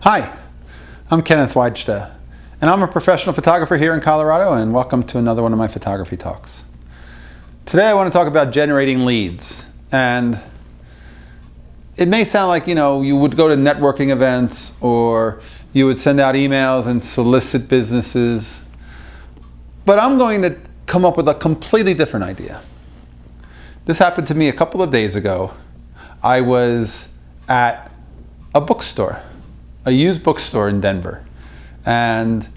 Hi, I'm Kenneth Wajda, and I'm a professional photographer here in Colorado, and welcome to another one of my photography talks. Today I want to talk about generating leads, and it may sound like, you would go to networking events or you would send out emails and solicit businesses, but I'm going to come up with a completely different idea. This happened to me a couple of days ago. I was at a bookstore, a used bookstore in Denver, and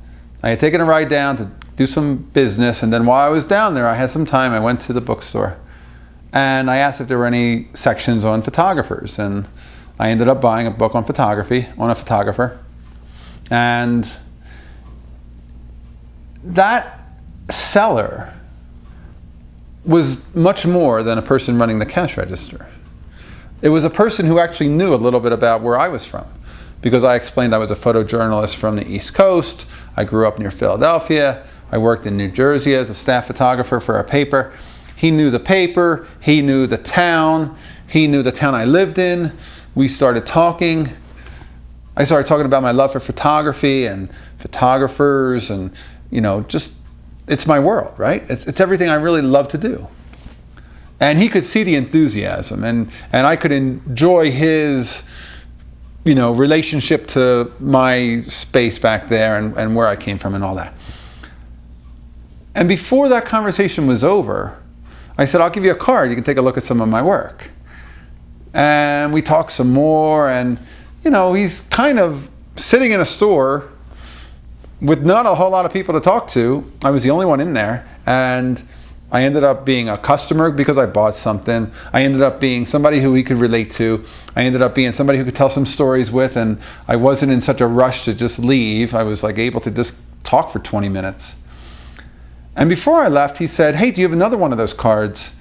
I had taken a ride down to do some business, and then while I was down there I had some time. I went to the bookstore and I asked if there were any sections on photographers, and I ended up buying a book on photography, on a photographer. And that seller was much more than a person running the cash register. It was a person who actually knew a little bit about where I was from, because I explained I was a photojournalist from the East Coast. I grew up near Philadelphia. I worked in New Jersey as a staff photographer for a paper. He knew the paper, he knew the town I lived in. We started talking. I started talking about my love for photography and photographers, and just, it's my world, right? It's everything I really love to do. And he could see the enthusiasm, and I could enjoy his relationship to my space back there and where I came from and all that. And before that conversation was over, I said, I'll give you a card. You can take a look at some of my work. And we talked some more, and he's kind of sitting in a store with not a whole lot of people to talk to. I was the only one in there, and I ended up being a customer because I bought something. I ended up being somebody who he could relate to. I ended up being somebody who could tell some stories with, and I wasn't in such a rush to just leave. I was able to just talk for 20 minutes. And before I left, he said, hey, do you have another one of those cards?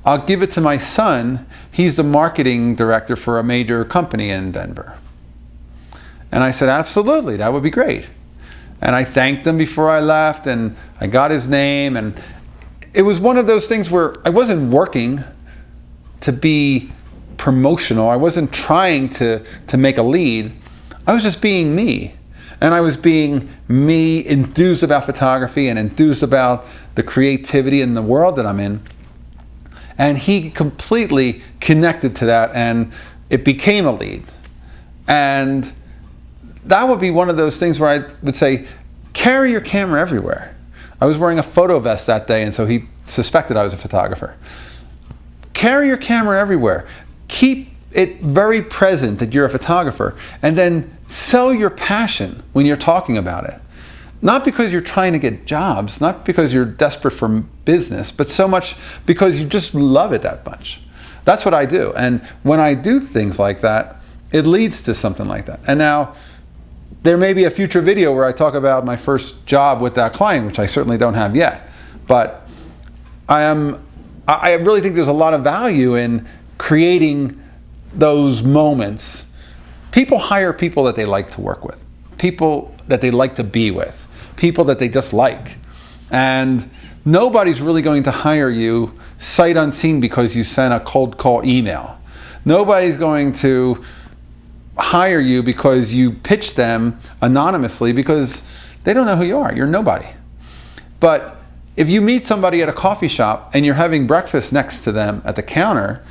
I'll give it to my son. He's the marketing director for a major company in Denver. And I said, absolutely, that would be great. And I thanked him before I left, and I got his name, and it was one of those things where I wasn't working to be promotional. I wasn't trying to make a lead. I was just being me. And I was being me, enthused about photography and enthused about the creativity in the world that I'm in. And he completely connected to that, and it became a lead. And that would be one of those things where I would say, carry your camera everywhere. I was wearing a photo vest that day, and so he suspected I was a photographer. Carry your camera everywhere. Keep it very present that you're a photographer, and then sell your passion when you're talking about it. Not because you're trying to get jobs, not because you're desperate for business, but so much because you just love it that much. That's what I do. And when I do things like that, it leads to something like that. And now, there may be a future video where I talk about my first job with that client, which I certainly don't have yet. But I really think there's a lot of value in creating those moments. People hire people that they like to work with, people that they like to be with, people that they just like. And nobody's really going to hire you sight unseen because you sent a cold call email. Nobody's going to hire you because you pitch them anonymously, because they don't know who you are. You're nobody. But if you meet somebody at a coffee shop and you're having breakfast next to them at the counter,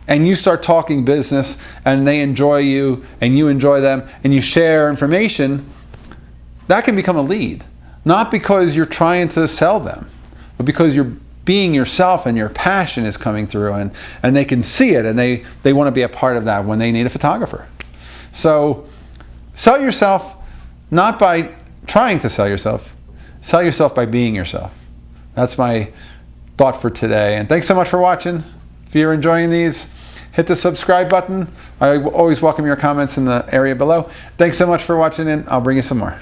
and you start talking business, and they enjoy you and you enjoy them, and you share information, that can become a lead. Not because you're trying to sell them, but because you're being yourself and your passion is coming through, and they can see it, and they want to be a part of that when they need a photographer. So sell yourself, not by trying to sell yourself by being yourself. That's my thought for today. And thanks so much for watching. If you're enjoying these, hit the subscribe button. I always welcome your comments in the area below. Thanks so much for watching, and I'll bring you some more.